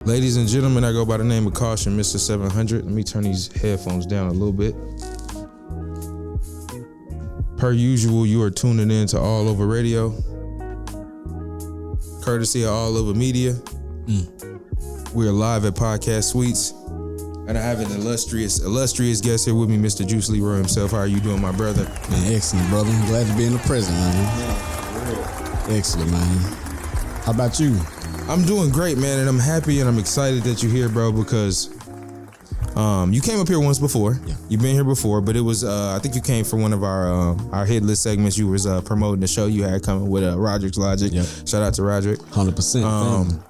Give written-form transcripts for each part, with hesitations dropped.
Ladies and gentlemen, I go by the name of Caution, Mr. 700. Let me turn these headphones down a little bit. Per usual, you are tuning in to All Over Radio, courtesy of All Over Media. We are live at Podcast Suites, and I have an illustrious guest here with me, Mr. Juise Leroy himself. How are you doing, my brother? Man, excellent, brother. I'm glad to be in the present, man. Excellent, man. How about you? I'm doing great, man, and I'm happy and I'm excited that you're here, bro, because you came up here once before. Yeah. You've been here before, but it was I think you came for one of our hit list segments. You was promoting the show you had coming with Roderick's Logic. Yep. Shout out to Roderick. 100%.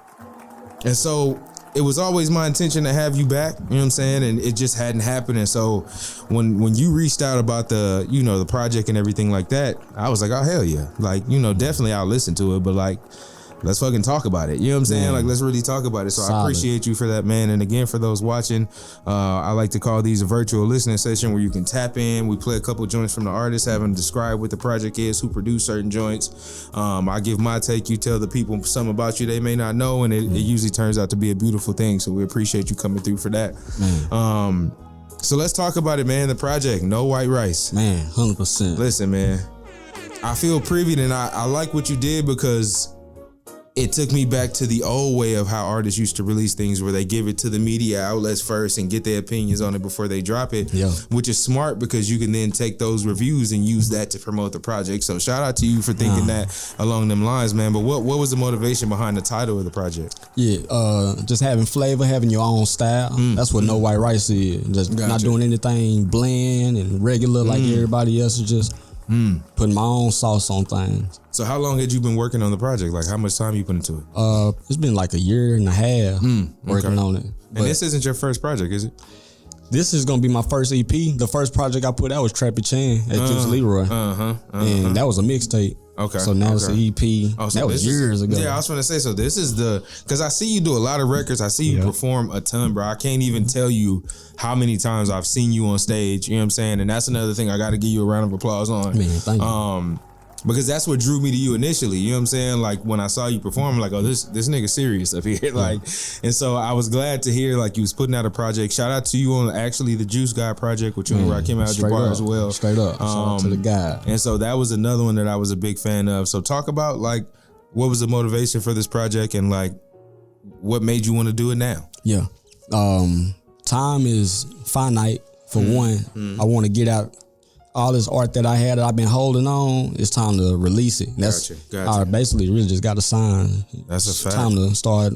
And so it was always my intention to have you back, you know what I'm saying? And it just hadn't happened. And so when you reached out about the, the project and everything like that, I was like, oh, hell yeah. Like, definitely I'll listen to it, but like, let's fucking talk about it. You know what I'm saying? Yeah. Like, let's really talk about it. So solid. I appreciate you for that, man. And again, for those watching, I like to call these a virtual listening session where you can tap in. We play a couple joints from the artist, have them describe what the project is, who produced certain joints. I give my take. You tell the people something about you they may not know, and it usually turns out to be a beautiful thing. So we appreciate you coming through for that. So let's talk about it, man. The project, No White Rice. Man, 100%. Listen, man, I feel privy, and I like what you did because it took me back to the old way of how artists used to release things, where they give it to the media outlets first and get their opinions on it before they drop it, which is smart because you can then take those reviews and use that to promote the project. So shout out to you for thinking that along them lines, man. But what was the motivation behind the title of the project? Yeah, just having flavor, having your own style. That's what No White Rice is. Just not doing anything bland and regular like everybody else. Is just putting my own sauce on things. So how long had you been working on the project? Like, how much time you put into it? It's been like a year and a half working on it. And this isn't your first project, is it? This is gonna be my first EP. The first project I put out was Trappy Chan at Juise Leroy, and that was a mixtape. Okay. So now it's an EP. Oh, so that was years ago. Yeah, I was going to say. So this is because I see you do a lot of records. I see you perform a ton, bro. I can't even tell you how many times I've seen you on stage. You know what I'm saying? And that's another thing I got to give you a round of applause on. Man, thank you. Because that's what drew me to you initially. You know what I'm saying? Like, when I saw you perform, I'm like, oh, this nigga serious up here. Like, and so I was glad to hear like you was putting out a project. Shout out to you on actually the Juice Guy project with you and Rakim Al-Jabbar as well. Straight up. Shout out to the guy. And so that was another one that I was a big fan of. So talk about like what was the motivation for this project and like what made you want to do it now? Yeah. Time is finite for one. I want to get out all this art that I had that I've been holding on. It's time to release it. That's I basically really just got to sign. That's a fact. Time to start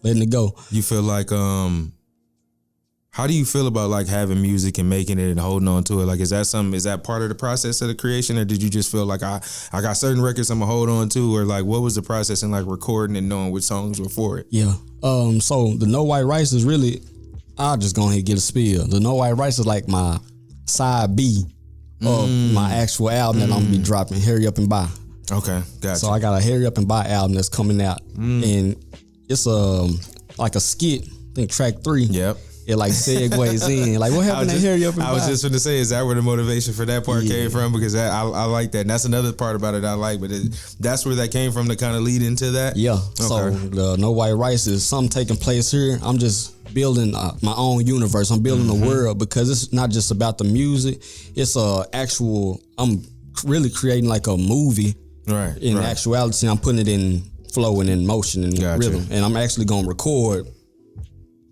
letting it go. You feel like how do you feel about like having music and making it and holding on to it? Like, is that part of the process of the creation, or did you just feel like I got certain records I'm gonna hold on to, or like what was the process in like recording and knowing which songs were for it? Yeah. So the No White Rice is really, I'll just go ahead and get a spill. The No White Rice is like my side B of my actual album that I'm gonna be dropping, Hurry Up and Buy. Okay, gotcha. So I got a Hurry Up and Buy album that's coming out, and it's like a skit. I think track 3. Yep. It like segues in. Like, what happened to Hurry Up and Buy? I was just going to say, is that where the motivation for that part came from? Because I like that. And that's another part about it I like, but that's where that came from to kind of lead into that? Yeah. Okay. So the No White Rice is something taking place here. I'm just building my own universe. I'm building a world, because it's not just about the music. It's I'm really creating like a movie. Right. In actuality, I'm putting it in flow and in motion and rhythm. And I'm actually going to record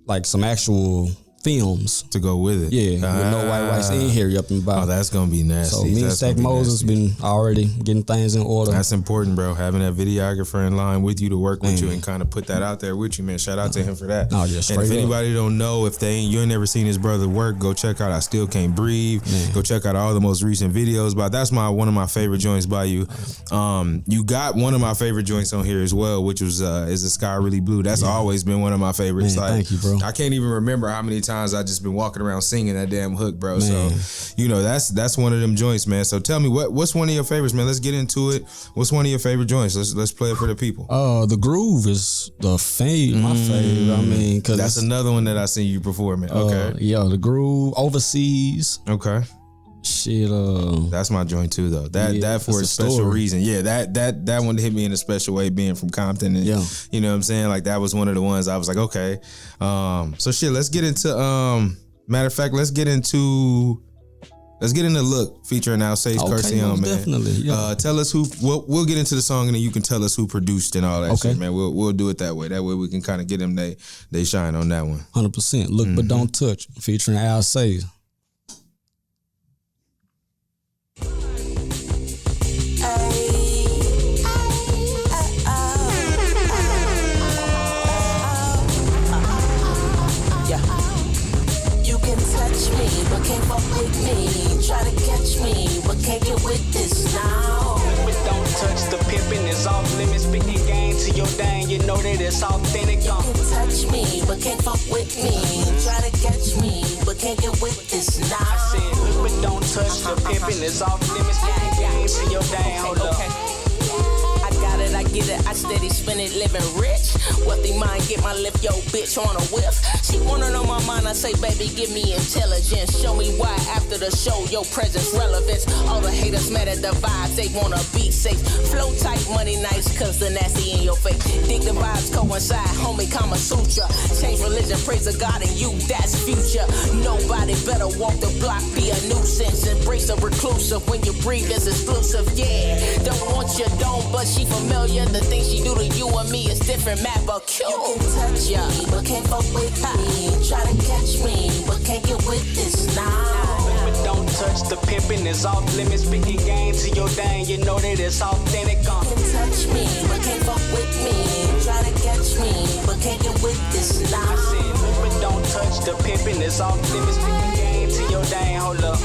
like some actual films to go with it. Yeah, with No White Rice in Hurry Up and Buy. Oh, that's gonna be nasty. So me and Zach Moses been already getting things in order. That's important, bro. Having that videographer in line with you to work with you and kind of put that out there with you, man. Shout out to him for that. Oh, yeah, and if anybody don't know, if you ain't never seen his brother work, go check out I Still Can't Breathe. Man. Go check out all the most recent videos. But that's one of my favorite joints by you. You got one of my favorite joints on here as well, which was Is the Sky Really Blue? That's always been one of my favorites. Man, thank you, bro. I can't even remember how many times I just been walking around singing that damn hook, bro. Man. So that's one of them joints, man. So tell me what's one of your favorites, man. Let's get into it. What's one of your favorite joints? Let's play it for the people. The Groove is my favorite. I mean, cause that's another one that I seen you performing. Okay. The Groove, Overseas. Okay. Shit, that's my joint too, though. That for a special reason. Yeah, that one hit me in a special way, being from Compton. And, you know what I'm saying? Like, that was one of the ones I was like, okay. So shit, let's get into. Matter of fact, let's get into Look featuring Alsace Carcion, man. Definitely. Yeah. Tell us who. We'll get into the song and then you can tell us who produced and all that shit, man. We'll do it that way. That way we can kind of get them they shine on that one. 100%. Look but don't touch featuring Alsace. But can't fuck with me. Try to catch me, but can't get with this now. But don't touch the pimpin', it's off limits. Spitting game to your dang, you know that it's authentic. You can touch me, but can't fuck with me. Try to catch me, but can't get with this now. I said, look, but don't touch the pimpin', it's off limits. Spitting game to your dang, hold up. I get it, I steady spend it, living rich. Wealthy mind, get my lift, yo, bitch on a whiff. She wanna know my mind, I say, baby, give me intelligence. Show me why after the show, your presence relevance. All the haters mad at the vibes, they wanna be safe. Flow tight, money nice, cause the nasty in your face. Dig the vibes coincide, homie, Kama Sutra. Change religion, praise the God, and you, that's future. Nobody better walk the block, be a nuisance. Embrace a reclusive, when you breathe, it's exclusive, yeah. Don't want you, don't, but she familiar. The things she do to you and me is different, map or cute. You can touch me, but can't fuck with me. Try to catch me, but can't get with this now. But don't touch the pimpin', it's off limits. Spitting game to your dang, you know that it's authentic. You can touch me, but can't fuck with me. Try to catch me, but can't get with this now. I said, but don't touch the pimpin', it's off limits. Spitting game to your dang, hold up.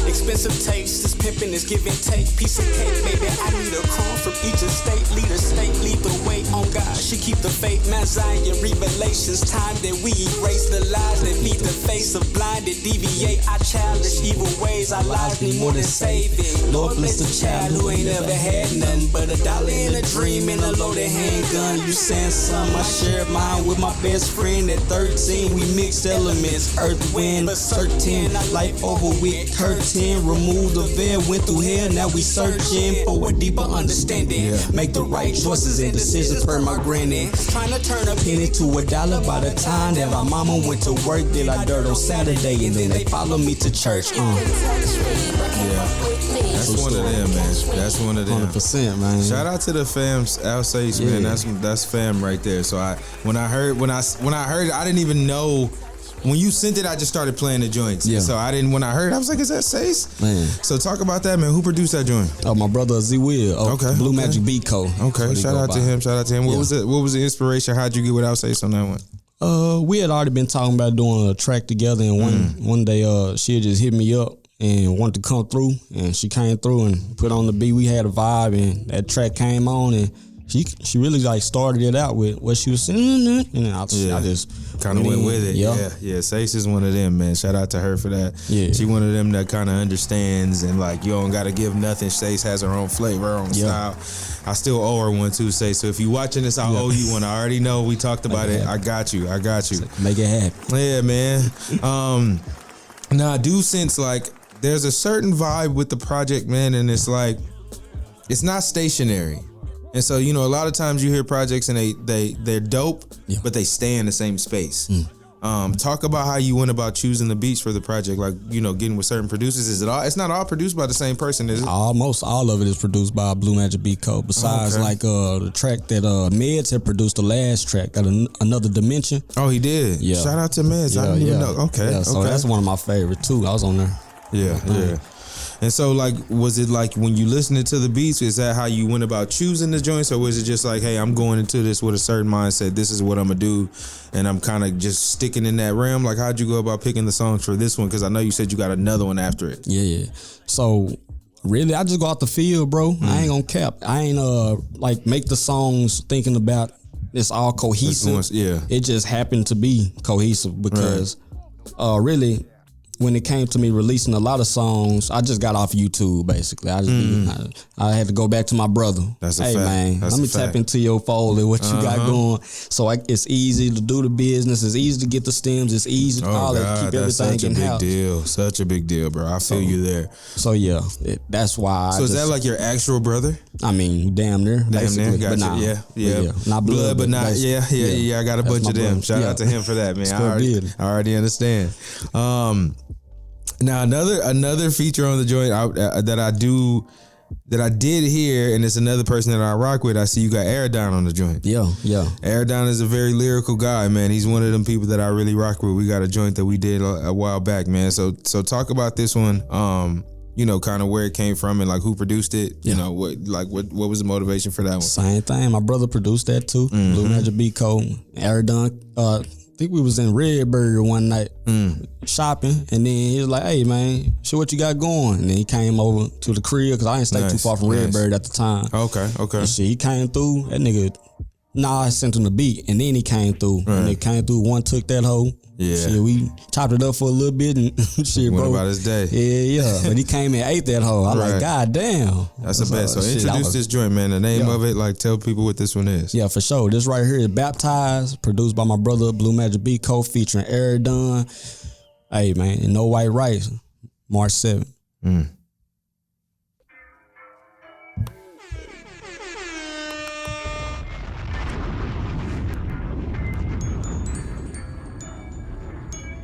Expensive taste, this pimpin' is give and take. Piece of cake, baby, I need a crumb from each estate. Lead the way on God. She keep the faith, Mount Zion, revelations. Time that we erase the lies that feed the face of blinded. Deviate our childish evil ways. Our lives need more than saving. Lord bless the child who ain't ever had nothing but $1 and a dream and a loaded handgun. You saying something? I shared mine with my best friend at 13. We mixed elements, earth, wind, but certain. Life over with curtain. Remove the veil, went through hell, now we searching for a deeper understanding. Make the right choices and decisions per my granny. Trying to turn a penny to $1 by the time that my mama went to work. Did I dirt on Saturday and then they follow me to church. Yeah, that's one of them, man. That's one of them. 100%, man. Shout out to the fam, Alsace, man. That's fam right there. So when I heard it, I didn't even know. When you sent it, I just started playing the joints. Yeah. So when I heard it, I was like, is that Sace? Man. So talk about that, man. Who produced that joint? Oh, my brother Z-Will. Okay. Blue Magic Beat Co. Okay. Shout out to him. What was the inspiration? How'd you get with Alsace on that one? We had already been talking about doing a track together, and one day she just hit me up and wanted to come through, and she came through and put on the beat. We had a vibe, and that track came on, and she really like started it out with what she was saying, and I just kind of went with it. Yeah. Sace is one of them, man. Shout out to her for that. Yeah, she one of them that kind of understands and like you don't gotta give nothing. Sace has her own flavor, her own style. I still owe her one too, Sace. So if you watching this, I owe you one. I already know we talked about it. I got you. Make it happen. Yeah, man. Now I do sense like there's a certain vibe with the project, man, and it's like it's not stationary. And so, a lot of times you hear projects and they're dope, but they stay in the same space. Talk about how you went about choosing the beats for the project, like, getting with certain producers. Is it all? It's not all produced by the same person, is it? Almost all of it is produced by Blue Magic Beat Co. Besides, the track that Meds had produced, the last track, got Another Dimension. Oh, he did? Yeah. Shout out to Meds. I didn't even know. Okay. Yeah, so that's one of my favorites, too. I was on there. Yeah. And so, was it like when you listening to the beats, is that how you went about choosing the joints? Or was it just like, hey, I'm going into this with a certain mindset, this is what I'm going to do, and I'm kind of just sticking in that realm? Like, how'd you go about picking the songs for this one? Because I know you said you got another one after it. Yeah. So, really, I just go out the field, bro. I ain't going to cap. I ain't, make the songs thinking about it's all cohesive. Yeah. It just happened to be cohesive because, really, when it came to me releasing a lot of songs, I just got off YouTube basically. I had to go back to my brother. That's a hey fact. man, That's let me a fact. tap into your folder, what you got going. So it's easy to do the business. It's easy to get the stems. It's easy to all that, keep that's everything such a in big house. deal. Such a big deal, bro. I feel you there. So yeah, that's why. So is that like your actual brother? I mean, damn near, basically. Gotcha. But nah, yeah. not blood, but not. Yeah. I got a bunch of them. Shout out to him for that, man. I already understand. Now another feature on the joint that I did hear, and it's another person that I rock with. I see you got Aradon on the joint. Yeah. Aradon is a very lyrical guy, man. He's one of them people that I really rock with. We got a joint that we did a while back, man. So talk about this one. You know, kind of where it came from and like who produced it. You know, what was the motivation for that one? Same thing. My brother produced that too. Blue Magic Beat Code. Aradon. I think we was in Redbird one night shopping, and then he was like, "Hey man, show what you got going." And then he came over to the crib because I didn't stay too far from Redbird at the time. Okay. And shit, he came through. That nigga, I sent him the beat, and then he came through. And they came through. One took that hoe. Yeah. Shit, we chopped it up for a little bit and shit, Went bro. about his day. Yeah. But he came and ate that hoe. I was like, God damn. That's the best. So introduce this joint, man. The name of it, like tell people what this one is. Yeah, for sure. This right here is Baptized, produced by my brother Blue Magic Beat Co, featuring Aradon. Hey man, and No White Rice, March 7th.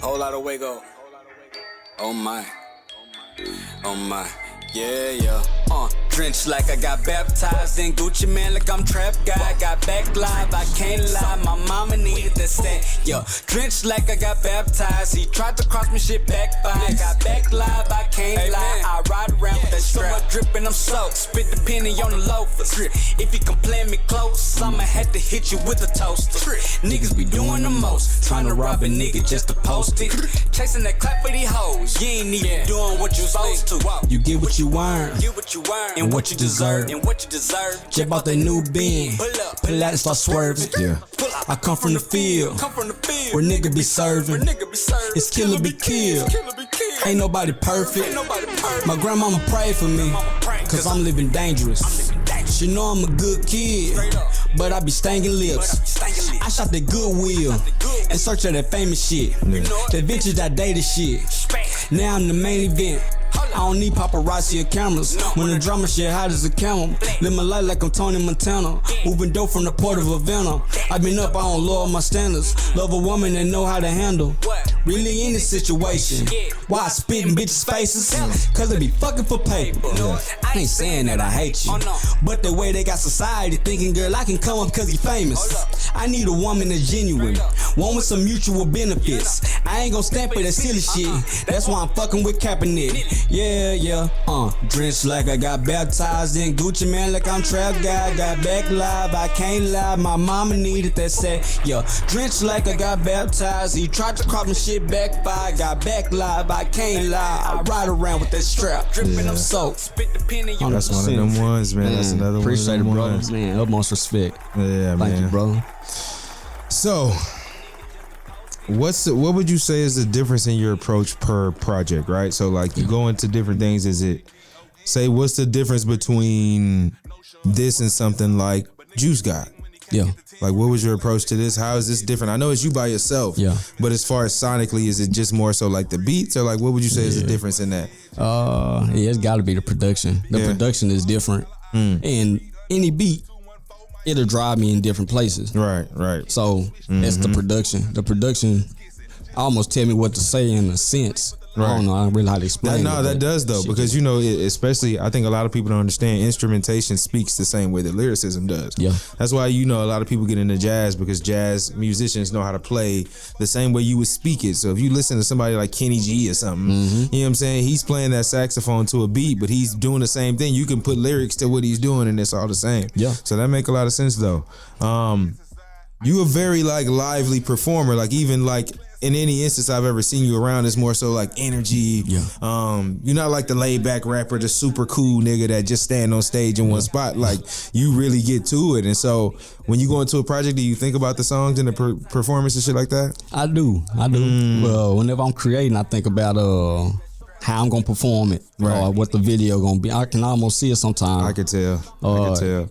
Whole lot of wiggle. Oh my. Yeah. Drenched like I got baptized in Gucci, man, like I'm trap guy. Got back live, I can't lie. My mama needed that stand. Yo, drenched like I got baptized. He tried to cross me, shit backfire. Got back live, I can't lie. I ride around with that strap. So much drippin', I'm soaked. Spit the penny on the loafers. If you can play me close, I'ma have to hit you with a toaster. Niggas be doing the most, trying to rob a nigga just to post it. Chasing that clap for these hoes. You ain't even doing what you supposed to. You get what you earn. And what you deserve. Jump out that new bin. Pull out and start swerving. Yeah. I come from the field. Where nigga be serving. It's kill or be killed. Ain't nobody perfect. My grandmama prayed for me, cause I'm living dangerous. She know I'm a good kid, but I be stinging lips. I shot the Goodwill and search of that famous shit. That vintage, that dated shit. Now I'm the main event. I don't need paparazzi or cameras. When the drama shit hot as a camel. Live my life like I'm Tony Montana. Moving dope from the port of Havana. I've been up, I don't lower my standards. Love a woman that know how to handle. Really in this situation. Why I spit in bitches' faces? Cause they be fucking for paper. I ain't saying that I hate you, but the way they got society thinking, girl, I can come up cause he famous. I need a woman that's genuine. One with some mutual benefits. I ain't gon' stand for that silly shit. That's why I'm fucking with Kaepernick. Yeah. Drenched like I got baptized in Gucci, man, like I'm trap guy. Got back live, I can't lie. My mama needed that set. Yeah, drenched like I got baptized. He tried to crop my shit backfire. Got back live, I can't lie. I ride around with that strap. Drippin', I'm soaked. That's one of them ones, man. That's another Appreciate one of them it, brother. ones. Man, utmost respect. Yeah, Thank man. you, brother. So, what would you say is the difference in your approach per project, right? So, like, you go into different things. What's the difference between this and something like Juice got? Yeah. Like, what was your approach to this? How is this different? I know it's you by yourself. Yeah. But as far as sonically, is it just more so like the beats, or like what would you say is the difference in that? It's got to be the production. The production is different, and any beat, it'll drive me in different places. Right. So that's the production. The production almost tell me what to say in a sense. Right. I don't know. I don't really know how to explain. That does though, because you know, especially I think a lot of people don't understand instrumentation speaks the same way that lyricism does. Yeah, that's why a lot of people get into jazz, because jazz musicians know how to play the same way you would speak it. So if you listen to somebody like Kenny G or something, you know what I'm saying, he's playing that saxophone to a beat, but he's doing the same thing. You can put lyrics to what he's doing, and it's all the same. Yeah. So that make a lot of sense though. You a very like lively performer, like even like in any instance I've ever seen you around, it's more so like energy. Yeah. You're not like the laid back rapper, the super cool nigga that just stand on stage in one spot. Like you really get to it. And so when you go into a project, do you think about the songs and the performance and shit like that? I do. Well, whenever I'm creating, I think about how I'm gonna perform it, or what the video gonna be. I can almost see it sometimes. I can tell.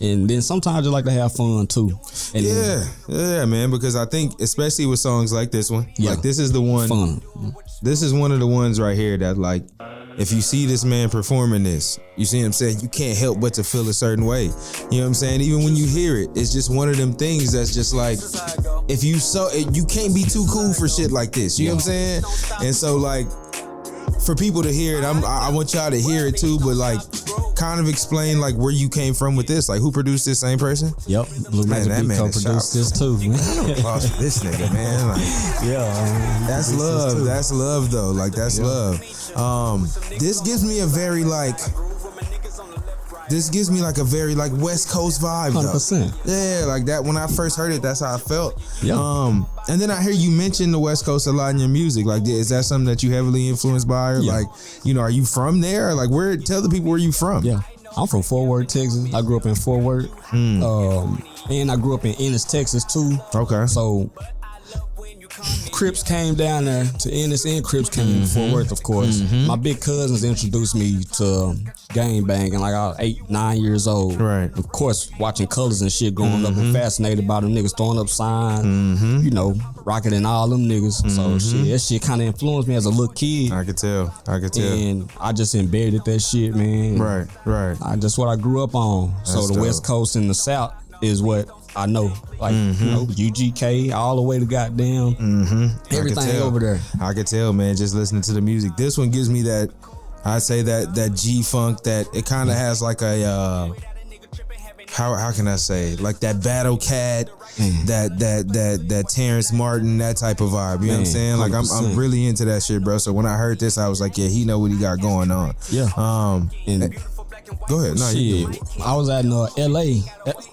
And then sometimes I just like to have fun too. And yeah, man. Because I think, especially with songs like this one, like this is the one. Fun. This is one of the ones right here that, like, if you see this man performing this, you see him saying, you can't help but to feel a certain way. You know what I'm saying? Even when you hear it, it's just one of them things that's just like, if you can't be too cool for shit like this. You know what I'm saying? And so, like, for people to hear it, I want y'all to hear it too, but like kind of explain like where you came from with this. Like, who produced this? Same person? Yep. Blue Magic Beat co-produced this too. Applause for this nigga, man. Like, that's love. That's love though. Like, that's love. This gives me a very like a very like West Coast vibe 100%. though. Yeah, like that. When I first heard it, that's how I felt. Yeah. And then I hear you mention the West Coast a lot in your music. Like, is that something that you heavily influenced by? Or like, you know, are you from there? Or like, tell the people where you from. Yeah. I'm from Fort Worth, Texas. I grew up in Fort Worth. And I grew up in Ennis, Texas too. Okay. So Crips came down there to Ennis, and Crips came to Fort Worth, of course. My big cousins introduced me to gang banging like I was 8, 9 years old. Right. Of course, watching Colors and shit growing up and fascinated by them niggas throwing up signs, you know, rocketing all them niggas. So shit, that shit kind of influenced me as a little kid. I could tell. And I just embedded that shit, man. Right. That's what I grew up on. So That's the dope. West Coast and the South is what I know. Like, you know, UGK all the way to goddamn everything over there. I could tell, man, just listening to the music. This one gives me that, I'd say that G-funk, that it kind of has like a how can I say, like that Battle Cat, that Terrence Martin, that type of vibe. You know what I'm saying? Like, I'm really into that shit, bro. So when I heard this, I was like, yeah, he know what he got going on. Yeah. And go ahead. No, you do it. I was at LA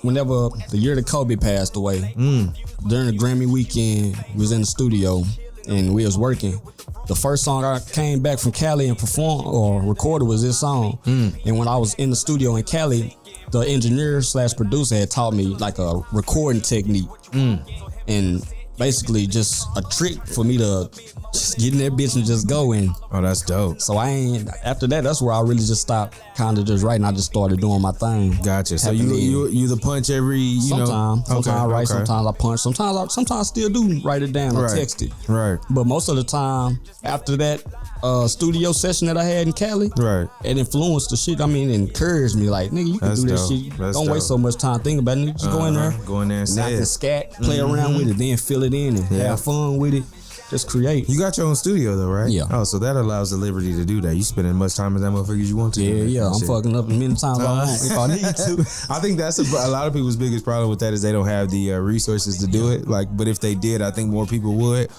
whenever the year that Kobe passed away. During the Grammy weekend, we was in the studio and we was working. The first song I came back from Cali and performed or recorded was this song. And when I was in the studio in Cali, the engineer / producer had taught me like a recording technique. And basically just a trick for me to just get in that bitch and just go in. Oh, that's dope. So after that, that's where I really just stopped kind of just writing. I just started doing my thing. Gotcha. So you the punch every, you know. Sometimes I write, sometimes I punch, sometimes I still do write it down or text it. Right. But most of the time, after that studio session that I had in Cali, it influenced the shit. I mean, it encouraged me like, nigga, you can do this shit. Don't waste so much time thinking about it. Nigga, just go in there. Go in there and say it. Scat, play around with it, then fill it in and have fun with it. Just create. You got your own studio though, right? Yeah. Oh, so that allows the liberty to do that. You spend as much time as that motherfucker as you want to. Yeah. I'm fucking up as many times I want if I need to. I think that's a lot of people's biggest problem with that is they don't have the resources to do it. Like, but if they did, I think more people would.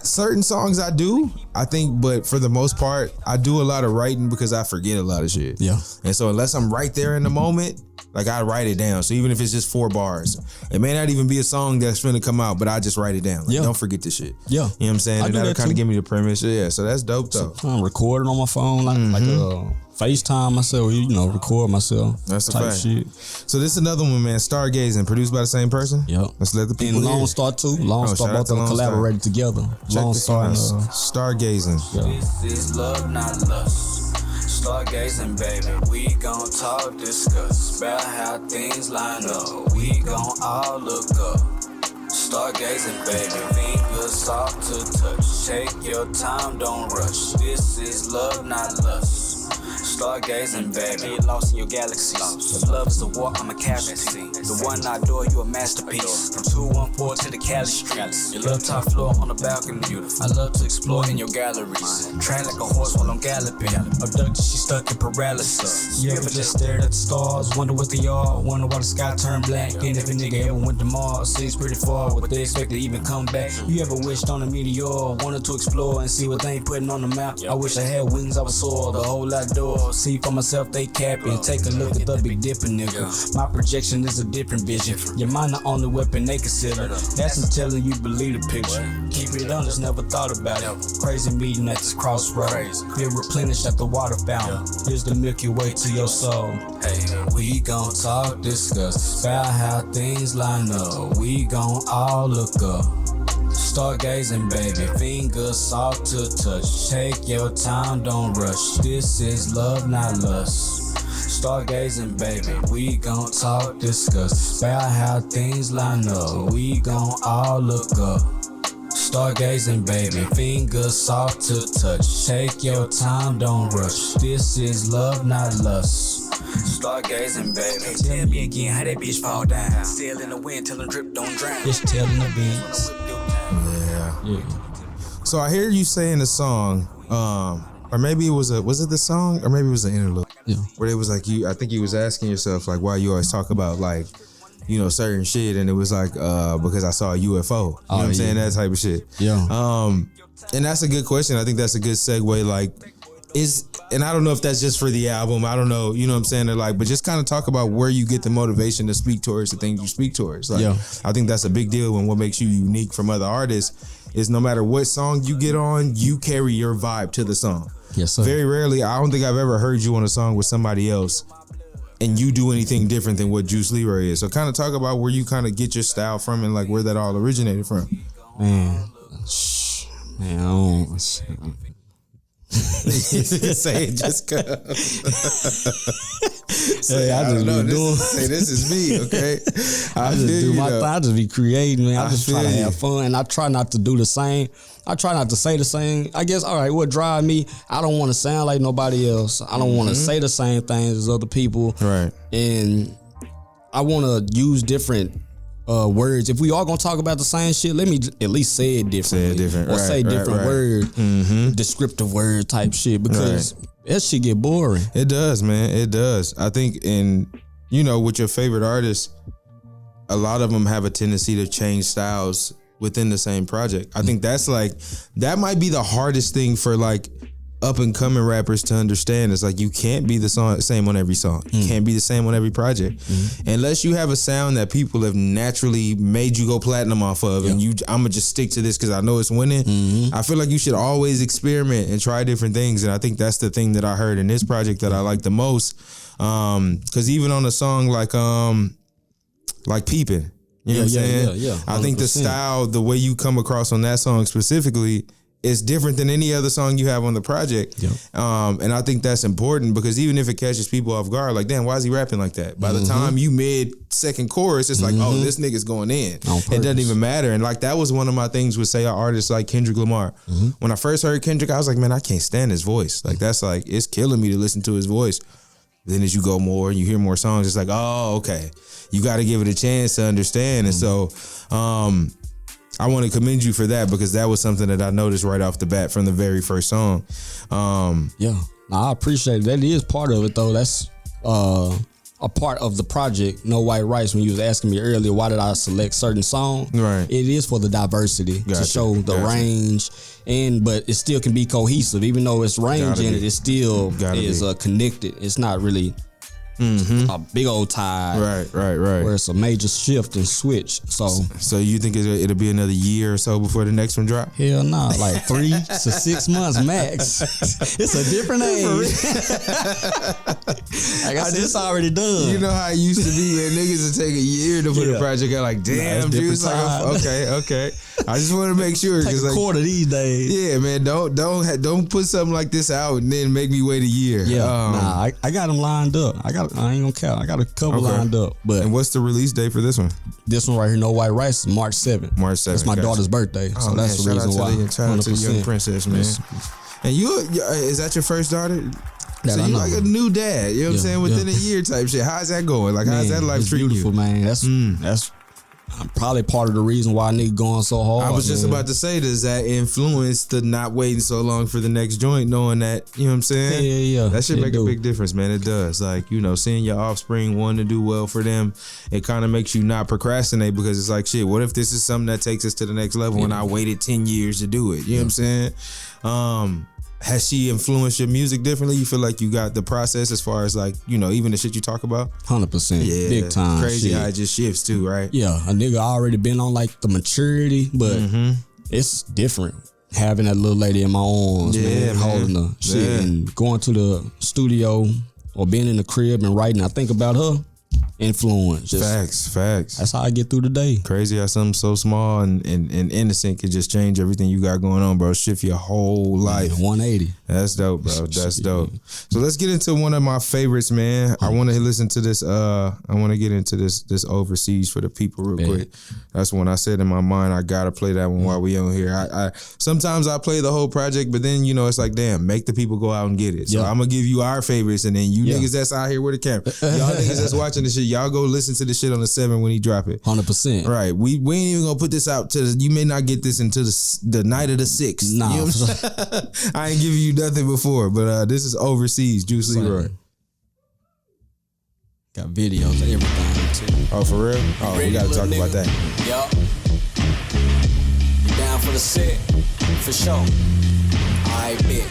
Certain songs I do, I think, but for the most part, I do a lot of writing because I forget a lot of shit. Yeah. And so unless I'm right there in the moment, like, I write it down. So even if it's just 4 bars, it may not even be a song that's finna come out, but I just write it down. Like, don't forget this shit. Yeah. You know what I'm saying? And that'll kind of give me the premise. Yeah, so that's dope though. I'm recording on my phone, like FaceTime myself, you know, record myself. That's a type fact. Shit. So this is another one, man. Stargazing, produced by the same person. Yep. Let's let the people And hear. Lone Star too. Lone Star, both of them collaborated together. Check Lone this Star out. and Stargazing. This is love, not lust. Stargazing, baby, we gon' talk, discuss about how things line up. We gon' all look up. Stargazing, baby, fingers soft to touch. Take your time, don't rush. This is love, not lust. Stargazing, baby, lost in your galaxy. If love is a war, I'm a casualty. The one I adore, you a masterpiece. From 214 to the Cali streets. Your love top floor on the balcony. I love to explore in your galleries. Train like a horse while I'm galloping. Abducted, she stuck in paralysis. You ever just stared at the stars, wonder what they are, wonder why the sky turned black. And if a nigga ever went to Mars, seems pretty far, what they expect to even come back. You ever wished on a meteor, wanted to explore and see what they ain't putting on the map. I wish I had wings, I would soar the whole outdoors. See for myself, they capping. Take a look at the Big Dipper, nigga. My projection is a different vision. Your mind the only weapon they consider. That's until you believe the picture. Keep it honest, never thought about it. Crazy meeting at this crossroads. Feel replenished at the water fountain. Here's the Milky Way to your soul. Hey, we gon' talk, discuss about how things line up. We gon' all look up. Stargazing, baby, fingers soft to touch. Take your time, don't rush. This is love, not lust. Stargazing, baby, we gon' talk, discuss about how things line up. We gon' all look up. Stargazing, baby, fingers soft to touch. Take your time, don't rush. This is love, not lust. Stargazing, baby. Tell me again how that bitch fall down. Sail in the wind till the drip don't drown. Bitch telling the beans. Yeah. So I hear you saying the song, or maybe was it the song, or maybe it was the interlude, where it was like I think you was asking yourself like why you always talk about like, you know, certain shit, and it was like because I saw a UFO. You know what I'm saying? That type of shit. Yeah. And that's a good question. I think that's a good segue. Like, and I don't know if that's just for the album. I don't know. You know what I'm saying? They're like, but just kind of talk about where you get the motivation to speak towards the things you speak towards. Like, I think that's a big deal. And what makes you unique from other artists is no matter what song you get on, you carry your vibe to the song. Yes, sir. Very rarely, I don't think I've ever heard you on a song with somebody else and you do anything different than what Juice Leroy is. So kind of talk about where you kind of get your style from and like where that all originated from. Man, I don't say it just cause. Hey, I just be doing. Say this is me, okay? I just do my thing. I just be creating, man. I just try to have fun, and I try not to do the same. I try not to say the same. I guess, all right, what drive me, I don't want to sound like nobody else. I don't want to say the same things as other people. Right. And I want to use different words. If we all gonna talk about the same shit, let me at least say it differently. Say it different. Or say different word, descriptive word type shit, because that shit get boring. It does, man. It does. I think with your favorite artists, a lot of them have a tendency to change styles within the same project. I think that might be the hardest thing for like up and coming rappers to understand. Is like you can't be the same on every song. You can't be the same on every project unless you have a sound that people have naturally made you go platinum off of, and I'm gonna just stick to this because I know it's winning. I feel like you should always experiment and try different things, and I think that's the thing that I heard in this project that I like the most. Because even on a song like Peepin', you know what I'm saying? Yeah. I think the style, the way you come across on that song specifically, is different than any other song you have on the project. And I think that's important because even if it catches people off guard, like, damn, why is he rapping like that? By the time you mid-second chorus, it's like, oh, this nigga's going in. It doesn't even matter. And like that was one of my things with, say, an artist like Kendrick Lamar. When I first heard Kendrick, I was like, man, I can't stand his voice. Like that's like, it's killing me to listen to his voice. Then as you go more, you hear more songs, it's like, oh, okay. You got to give it a chance to understand. And so I want to commend you for that because that was something that I noticed right off the bat from the very first song. I appreciate it. That is part of it, though. That's a part of the project, No White Rice. When you was asking me earlier, why did I select certain songs? Right. It is for the diversity, to show the range, but it still can be cohesive. Even though it's range in it, it still is connected. It's not really a big old tie, right, where it's a major shift and switch. So you think it'll be another year or so before the next one drop? Hell no, like 3 to 6 months max. It's a different age. Like I said, it's already done. You know how it used to be, man. Niggas would take a year to put a project out. Like, damn, dude. Like, okay. I just want to make sure. Take a quarter these days. Yeah, man. Don't put something like this out and then make me wait a year. Yeah, I got them lined up. I ain't gonna count. I got a couple lined up. And what's the release date for this one? This one right here, No White Rice, is March 7th. March 7th. It's my daughter's birthday, so that's the reason why. Shout out to the young princess, man. And is that your first daughter? So you like a new dad, you know what I'm saying? Within a year type shit. How's that going? Like, how's that life treating you? Beautiful, man. That's probably part of the reason why nigga going so hard. I was just about to say, does that influence the not waiting so long for the next joint, knowing that, you know what I'm saying? Yeah. That should make a big difference, man. It does. Like, seeing your offspring want to do well for them, it kind of makes you not procrastinate because it's like, shit, what if this is something that takes us to the next level and I waited 10 years to do it? You know what I'm saying? has she influenced your music differently? You feel like you got the process as far as like, you know, even the shit you talk about? 100%. Yeah, big time. Crazy shit. how it just shifts too, right? Yeah, a nigga already been on like the maturity, but it's different. Having that little lady in my arms, man, holding the shit and going to the studio or being in the crib and writing. I think about her. Influence. Facts. That's how I get through the day. Crazy how something so small and innocent could just change everything you got going on, bro. Shift your whole life. 180. That's dope, bro. That's dope. So let's get into one of my favorites, man. I want to listen to this. I want to get into this overseas for the people real quick. That's when I said in my mind, I gotta play that one while we on here. I sometimes I play the whole project, but then you know it's like, damn, make the people go out and get it. So I'm gonna give you our favorites, and then you niggas that's out here with the camera, y'all niggas that's watching the shit, y'all go listen to the shit on the 7 when he drop it. 100%. Right. We ain't even gonna put this out to you may not get this until the night of the 6th. Nah. You know what I'm saying? I ain't giving you nothing before, but this is overseas. Juice Leroy. Got videos of everything too. Oh, for real? Oh, we gotta talk about that. Yup. You down for the set? For sure. I bet.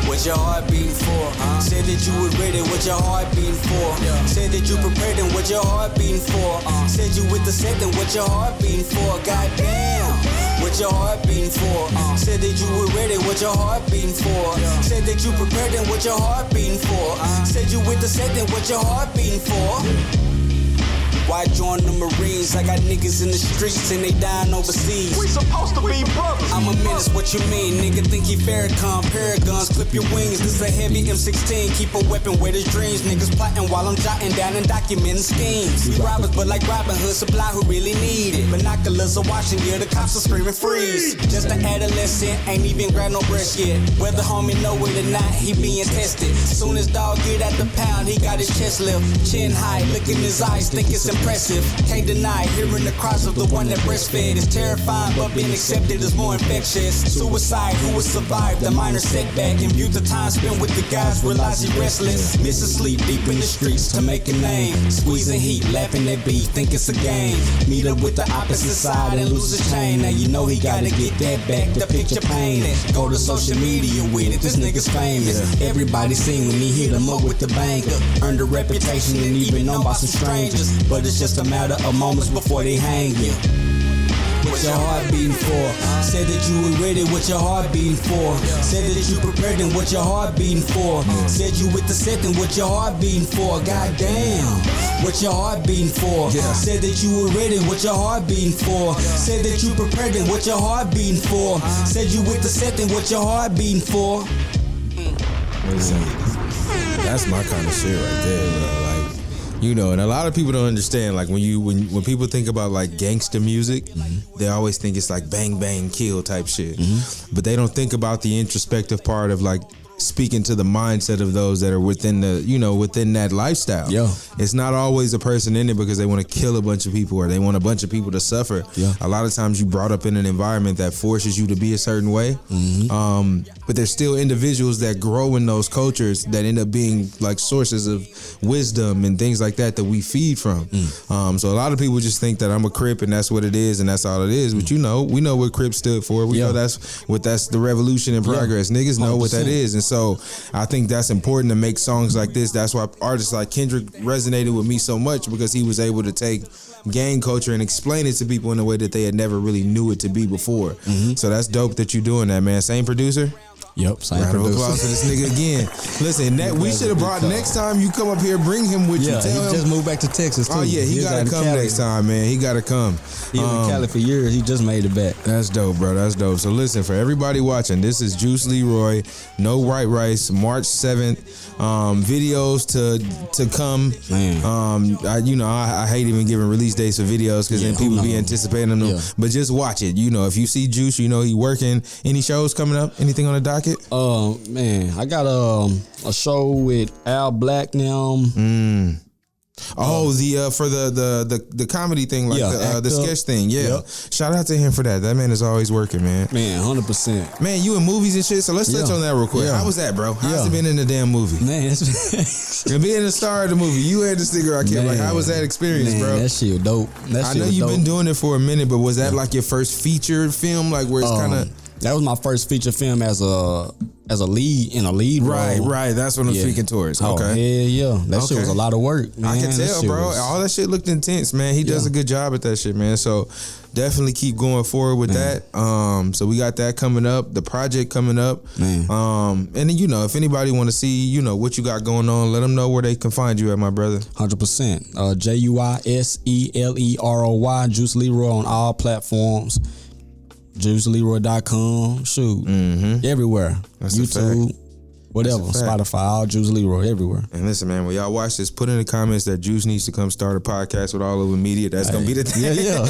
What your heart beating for? Said that you were ready, what your heart beating for? Said that you prepared and what your heart beating for? Said you with the second, what your heart beating for? Goddamn, what your heart beating for? Said that you were ready, what your heart beating for? Said that you prepared and what your heart beating for? Said you with the second, what your heart beating for? Why join the Marines? I got niggas in the streets and they dying overseas. We supposed to be brothers. I'm a menace, what you mean? Nigga think he Farrakhan, Paragons, clip your wings. This a heavy M16, keep a weapon with his dreams. Niggas plotting while I'm jotting down and documenting schemes. We robbers, but like Robin Hood, supply who really need it. Binoculars are watching, yeah, the cops are screaming freeze. Just an adolescent, ain't even grab no breast yet. Whether homie know it or not, he being tested. Soon as dog get at the pound, he got his chest lift. Chin high, look in his eyes, think it's impressive. Can't deny hearing the cries of the one that breastfed is terrifying, but being accepted is more infectious. Suicide, who will survive the minor setback and view the time spent with the guys, realize he restless. Missing sleep deep in the streets to make a name. Squeezing heat, laughing at beef, think it's a game. Meet up with the opposite side and lose his chain. Now you know he gotta get that back. The picture painted. Go to social media with it. This nigga's famous. Everybody seen when he hit him up with the banker. Earned a reputation and even known by some strangers. But it's just a matter of moments before they hang you. What your heart beating for? Said that you were ready, what your heart beating for? Said that you prepared and what your heart beating for? Said you with the second, what your heart beating for? Goddamn, what your heart beating for? Said that you were ready, what your heart beating for? Said that you prepared and what your heart beating for? Said you with the second, what your heart beating for? That's my kind of shit right there, bro. Like, you know, and a lot of people don't understand. Like when people think about like gangster music, they always think it's like bang bang kill type shit, but they don't think about the introspective part of like speaking to the mindset of those that are within the, you know, within that lifestyle. Yeah, it's not always a person in it because they want to kill a bunch of people or they want a bunch of people to suffer. Yeah, a lot of times you brought up in an environment that forces you to be a certain way. But there's still individuals that grow in those cultures that end up being like sources of wisdom and things like that we feed from. So a lot of people just think that I'm a Crip and that's what it is and that's all it is. But you know, we know what Crip stood for. We know that's the revolution in progress. Niggas know 100%. What that is. And so I think that's important to make songs like this. That's why artists like Kendrick resonated with me so much, because he was able to take gang culture and explain it to people in a way that they had never really knew it to be before. So that's dope that you're doing that, man. Same producer? Yep, same round producer. Of applause for this nigga again. Listen, we should have brought next time you come up here, bring him with you. Tell him just moved back to Texas too. Oh yeah, he gotta come next time, man. He gotta come. He was in Cali for years. He just made it back. That's dope, bro. That's dope. So listen, for everybody watching, this is Juice Leroy, No White Rice, March 7th. Videos to come. Man, I hate even giving release dates for videos because then people be anticipating them. Yeah. But just watch it. You know, if you see Juice, you know he working. Any shows coming up? Anything on the docket? Man, I got a show with Al Black now. Oh, for the comedy thing, like the sketch thing. Yeah. Yep. Shout out to him for that. That man is always working, man. Man, 100%. Man, you in movies and shit, so let's touch on that real quick. How was that, bro? How's it been in the damn movie? Man, and being the star of the movie, you had the sticker I kept. Like, how was that experience, bro? That shit dope. I know you've been doing it for a minute, but was that like your first featured film, like where it's kind of That was my first feature film as a lead in a lead role. Right. That's what I'm speaking towards. Okay. Oh, yeah. That shit was a lot of work, man. I can tell, bro. All that shit looked intense, man. He does a good job at that shit, man. So definitely keep going forward with that. So we got that coming up, the project coming up. Man. And then, if anybody want to see, what you got going on, let them know where they can find you at, my brother. 100%. JuiseLeroy, Juice Leroy on all platforms. JuiceLeroy.com. Shoot. Everywhere. That's YouTube. Whatever, Spotify, all Juice Leroy, everywhere. And listen, man, when y'all watch this, put in the comments that Juice needs to come start a podcast with All Over Media. That's going to be the thing. Yeah.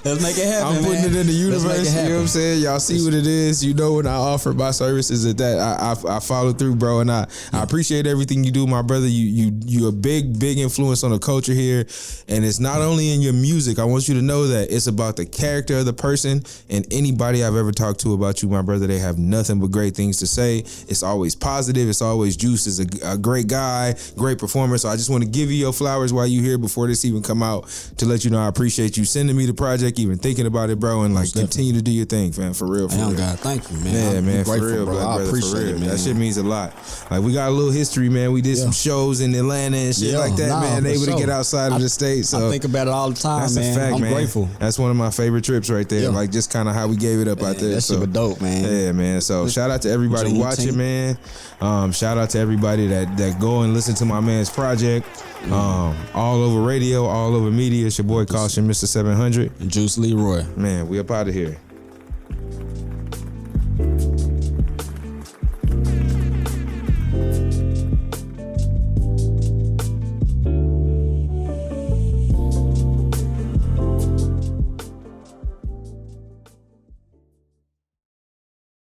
Let's make it happen, I'm putting it in the universe. You know what I'm saying? Y'all see what it is. When I offer my services at that, I follow through, bro. And I appreciate everything you do, my brother. You a big influence on the culture here. And it's not only in your music. I want you to know that it's about the character of the person. And anybody I've ever talked to about you, my brother, they have nothing but great things to say. It's always positive. It's always Juice is a great guy, great performer. So I just want to give you your flowers while you here before this even come out to let you know I appreciate you sending me the project, even thinking about it, bro, and continue to do your thing, fam. For real. God, thank you, man. Yeah, man, grateful, for real, bro. brother, I appreciate it, man. That shit means a lot. Like, we got a little history, man. We did some shows in Atlanta and shit like that, man. Able to get outside of the state. So I think about it all the time, that's man. A fact, I'm man. grateful. That's one of my favorite trips right there. Like, just kind of how we gave it up out there. That shit was dope, man. Yeah, man. So shout out to everybody watching, man. Shout out to everybody that go and listen to my man's project. All over radio, all over media. It's your boy Caution, Mr. 700. And Juice Leroy. Man, we up out of here.